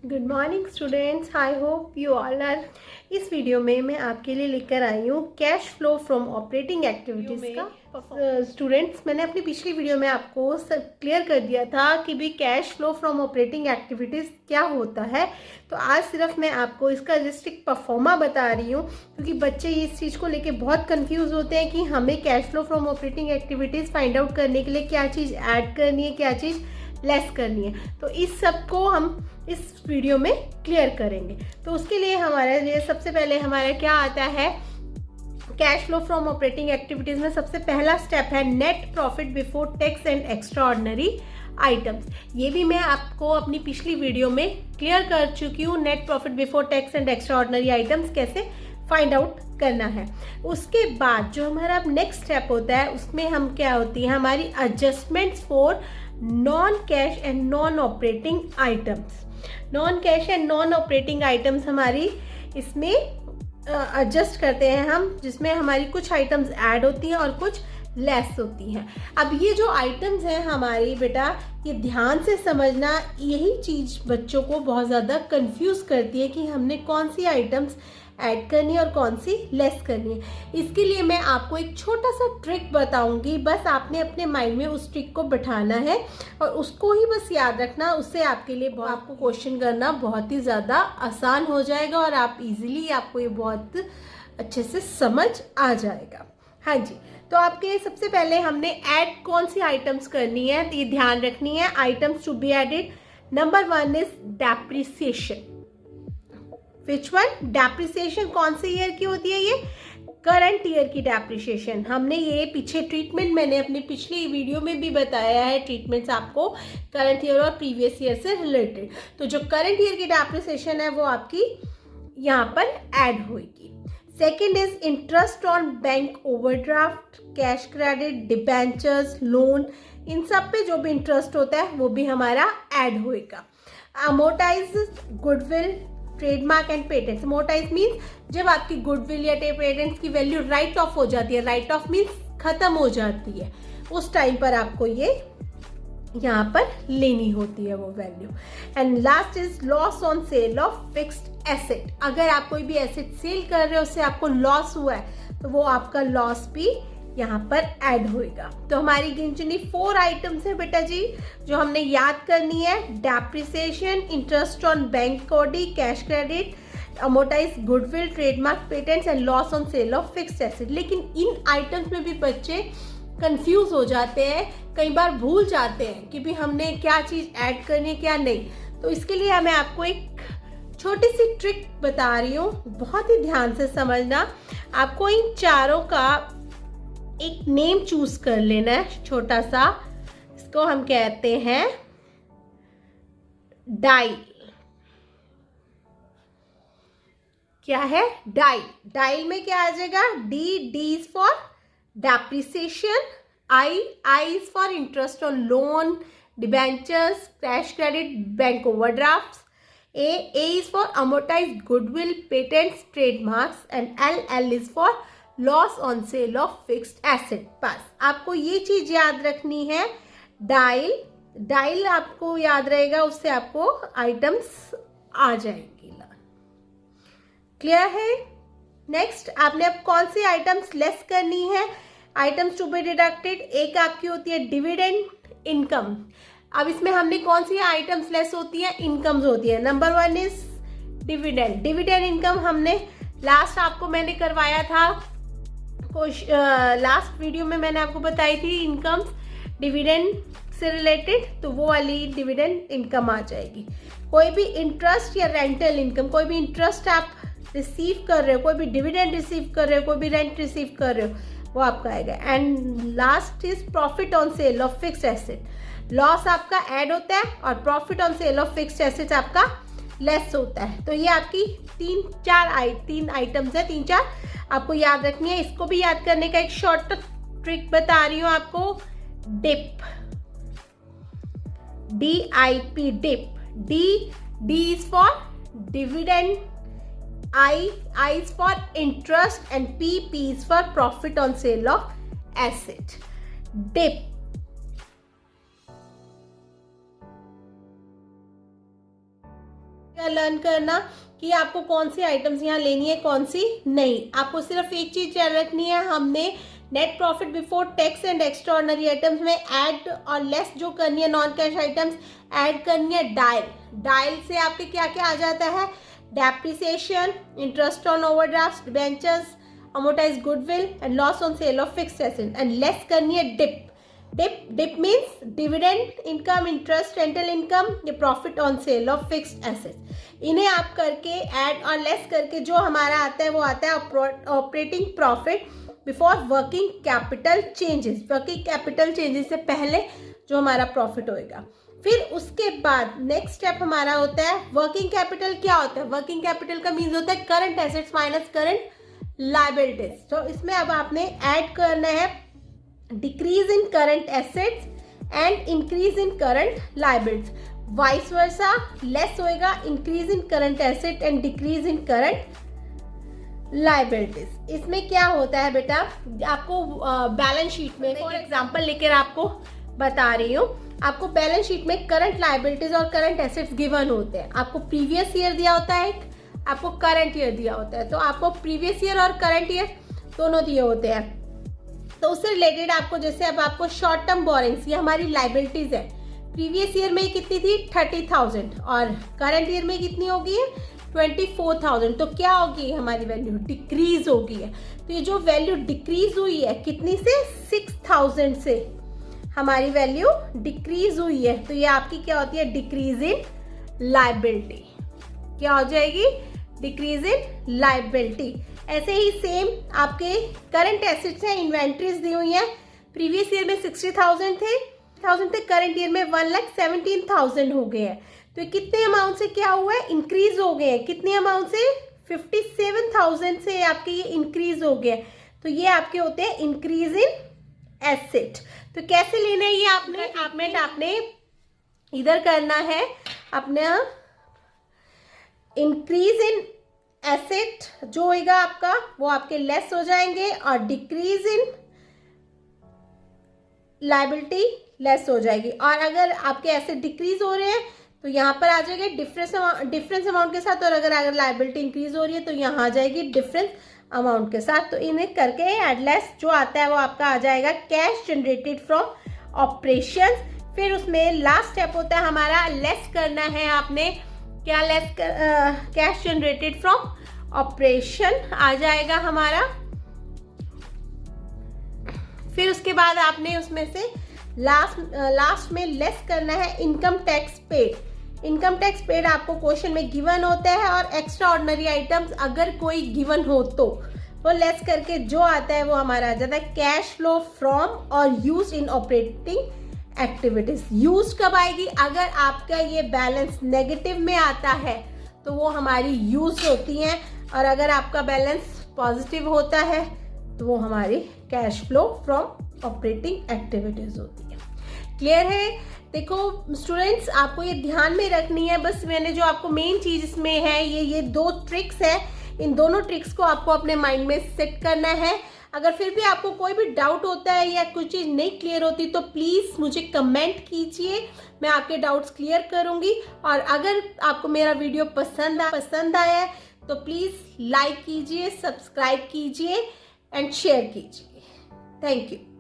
Good morning students, I hope you all are. इस video में मैं आपके लिए लेकर आई हूँ cash flow from operating activities का। स्टूडेंट्स, मैंने अपनी पिछली वीडियो में आपको सब क्लियर कर दिया था कि भी cash flow from operating activities क्या होता है। तो आज सिर्फ मैं आपको इसका जस्ट एक परफॉर्मा बता रही हूँ, क्योंकि बच्चे इस चीज़ को लेके बहुत कंफ्यूज होते हैं कि हमें cash flow from operating activities find out करने के लिए क्या चीज़ ऐड करनी है, क्या चीज़ लेस करनी है। तो इस सब को हम इस वीडियो में क्लियर करेंगे। तो उसके लिए हमारा ये सबसे पहले हमारा क्या आता है, cash flow from operating activities में सबसे पहला स्टेप है net profit before tax and extra ordinary items. ये भी मैं आपको अपनी पिछली वीडियो में क्लियर कर चुकी हूँ। Net profit before tax and extra ordinary items कैसे फाइंड आउट करना है। उसके बाद जो हमारा अब नेक्स्ट स्टेप होता है, उसमें हम क्या होती है हमारी adjustments for non cash and non operating items. Non cash and non operating items हमारी इसमें एडजस्ट करते हैं हम, जिसमें हमारी कुछ आइटम्स ऐड होती हैं और कुछ लेस होती हैं। अब ये जो आइटम्स हैं हमारी बेटा, ये ध्यान से समझना, यही चीज़ बच्चों को बहुत ज़्यादा कंफ्यूज करती है कि हमने कौन सी आइटम्स ऐड करनी है और कौन सी लेस करनी है। इसके लिए मैं आपको एक छोटा सा ट्रिक बताऊंगी। बस आपने अपने माइंड में उस ट्रिक को बैठाना है और उसको ही बस याद रखना। उससे आपके लिए आपको क्वेश्चन करना बहुत ही ज़्यादा आसान हो जाएगा और आप इजीली आपको ये बहुत अच्छे से समझ आ जाएगा। हाँ जी, तो आपके सबसे पहले हमने ऐड कौन सी आइटम्स करनी है, ये ध्यान रखनी है। Items to be added, number 1 is depreciation. Which one? Depreciation कौन से ईयर की होती है? ये करंट ईयर की डेप्रिसिएशन। हमने ये पीछे ट्रीटमेंट मैंने अपनी पिछली वीडियो में भी बताया है, ट्रीटमेंट्स आपको करंट ईयर और प्रीवियस ईयर से रिलेटेड। तो जो करंट ईयर की डेप्रिसिएशन है वो आपकी यहाँ पर ऐड होगी। Second is interest on bank overdraft, cash credit, debentures, loan, इन सब पे जो भी इंटरेस्ट होता है वो भी हमारा ऐड होएगा। Amortise goodwill, trademark and patents. Amortise means जब आपकी गुडविल या पेटेंट्स की वैल्यू राइट ऑफ हो जाती है, राइट ऑफ मीन्स खत्म हो जाती है, उस टाइम पर आपको ये यहाँ पर लेनी होती है वो value. And last is loss on sale of fixed asset. अगर आप कोई भी एसेट सेल कर रहे हो, उससे आपको लॉस हुआ है, तो वो आपका लॉस भी यहाँ पर ऐड होएगा। तो हमारी गिनचुनी 4 आइटम्स है बेटा जी, जो हमने याद करनी है। डेप्रिसिएशन, इंटरेस्ट ऑन बैंक कोडी, cash credit, amortise goodwill, trademark, patents and loss on sale of fixed asset. लेकिन इन आइटम्स में भी बच्चे कंफ्यूज हो जाते हैं, कई बार भूल जाते हैं कि भी हमने क्या चीज़ ऐड करनी है क्या नहीं। तो इसके लिए मैं आपको एक छोटी सी ट्रिक बता रही हूँ, बहुत ही ध्यान से समझना। आपको इन चारों का एक नेम चूज कर लेना है छोटा सा। इसको हम कहते हैं डाइल। क्या है? डाइल। डाइल में क्या आ जाएगा? D is for depreciation, I is for interest on loan, debentures, cash credit, bank overdrafts, A is for amortize goodwill, patents, trademarks and L is for loss on sale of fixed asset. बस आपको ये चीज याद रखनी है। Dial आपको याद रहेगा, उससे आपको आइटम्स आ जाएंगी। क्लियर है? नेक्स्ट, आपने अब कौन सी आइटम्स लेस करनी है? आइटम्स टू बी डिडक्टेड, एक आपकी होती है डिविडेंड इनकम। अब इसमें हमने कौन सी आइटम्स लेस होती है? इनकम्स होती है। Number 1 is dividend. Dividend income हमने लास्ट आपको मैंने करवाया था, लास्ट वीडियो में मैंने आपको बताई थी इनकम्स डिविडेंड से रिलेटेड, तो वो वाली डिविडेंड इनकम आ जाएगी। कोई भी इंटरेस्ट या रेंटल इनकम, कोई भी इंटरेस्ट आप रिसीव कर रहे हो, कोई भी डिविडेंड रिसीव कर रहे हो, कोई भी रेंट रिसीव कर रहे हो, वो आपका आएगा। And last is profit on sale of fixed asset. Loss आपका ऐड होता है और profit on sale of fixed asset आपका लेस होता है। तो ये आपकी 3 आइटम्स है, 3-4 आपको याद रखनी है। इसको भी याद करने का एक शॉर्ट ट्रिक बता रही हूँ आपको। Dip, DIP, dip. D is for dividend, I is for interest and P is for profit on sale of asset. Dip. Learn करना कि आपको कौन सी आइटम्स यहाँ लेनी है, कौन सी नहीं। आपको सिर्फ एक चीज याद रखनी है, हमने net profit before tax and extraordinary items में ऐड और लेस जो करनी है, नॉन कैश आइटम्स ऐड करनी है डायल। डायल से आपके क्या क्या आ जाता है, depreciation, interest on overdraft, debentures, amortize goodwill and loss on sale of fixed assets, and less करनी है dip means dividend income, interest, rental income, ये profit on sale of fixed assets। इन्हें आप करके add और less करके जो हमारा आता है वो आता है operating profit before working capital changes। working capital changes से पहले जो हमारा profit होएगा। फिर उसके बाद नेक्स्ट स्टेप हमारा होता है वर्किंग कैपिटल। क्या होता है वर्किंग कैपिटल का मीन्स होता है current assets minus current liabilities. तो इसमें अब आपने ऐड करना है decrease in current assets and increase in current liabilities. Vice versa less होएगा increase in current asset and decrease in current liabilities. इसमें क्या होता है बेटा, आपको बैलेंस शीट में फॉर एग्जांपल लेकर आपको बता रही हूँ। आपको बैलेंस शीट में करंट लायबिलिटीज और करंट एसेट्स गिवन होते हैं। आपको प्रीवियस ईयर दिया होता है, आपको करंट ईयर दिया होता है। तो आपको प्रीवियस ईयर और करंट ईयर दोनों दिए होते हैं। तो उससे रिलेटेड आपको जैसे अब आपको शॉर्ट टर्म बोरिंग्स, ये हमारी लायबिलिटीज है। प्रीवियस ईयर में कितनी थी 30,000 और करंट ईयर में कितनी होगी 24,000। तो क्या होगी हमारी वैल्यू डिक्रीज होगी है। तो ये जो वैल्यू डिक्रीज हुई है कितनी से 6,000 से हमारी वैल्यू डिक्रीज हुई है। तो ये आपकी क्या होती है डिक्रीज इन लायबिलिटी। क्या हो जाएगी डिक्रीज इन लायबिलिटी। ऐसे ही सेम आपके करंट एसेट्स हैं, इन्वेंट्रीज दी हुई हैं। प्रीवियस ईयर में 60,000 थे, करंट ईयर में 1,17,000 हो गए हैं। तो कितने अमाउंट से क्या हुआ है इंक्रीज हो गए हैं, कितने अमाउंट से 57,000 से आपके ये इंक्रीज हो गए। तो ये आपके होते हैं इंक्रीज इन एसेट। तो कैसे लेना है ये आपने इधर करना है अपना इंक्रीज इन एसेट जो होगा आपका वो आपके लेस हो जाएंगे और डिक्रीज इन लायबिलिटी लेस हो जाएगी। और अगर आपके एसेट डिक्रीज हो रहे हैं तो यहाँ पर आ जाएगा डिफरेंस अमाउंट के साथ, और अगर लायबिलिटी इंक्रीज हो रही है तो यहाँ आ जाएगी डिफरेंस अमाउंट के साथ। तो इन्हें करके एडलेस जो आता है वो आपका आ जाएगा कैश जनरेटेड फ्रॉम ऑपरेशन। फिर उसमें लास्ट स्टेप होता है हमारा लेस करना है आपने क्या less cash generated from operation आ जाएगा हमारा। फिर उसके बाद आपने उसमें से लास्ट में लेस करना है income tax paid. Income tax paid आपको क्वेश्चन में गिवन होता है और एक्स्ट्रा ऑर्डिनरी आइटम्स अगर कोई गिवन हो तो वो लेस करके जो आता है वो हमारा आ जाता है कैश फ्लो फ्रॉम और use in operating activities. Use कब आएगी अगर आपका ये बैलेंस नेगेटिव में आता है तो वो हमारी यूज होती हैं, और अगर आपका बैलेंस पॉजिटिव होता है तो वो हमारी cash flow from operating activities होती है। क्लियर है? देखो स्टूडेंट्स आपको ये ध्यान में रखनी है, बस मैंने जो आपको मेन चीज इसमें है ये दो ट्रिक्स है, इन दोनों ट्रिक्स को आपको अपने माइंड में सेट करना है। अगर फिर भी आपको कोई भी डाउट होता है या कोई चीज़ नहीं क्लियर होती तो प्लीज़ मुझे कमेंट कीजिए, मैं आपके डाउट्स क्लियर करूंगी। और अगर आपको मेरा वीडियो पसंद आया है तो प्लीज़ लाइक कीजिए, सब्सक्राइब कीजिए एंड शेयर कीजिए। Thank you.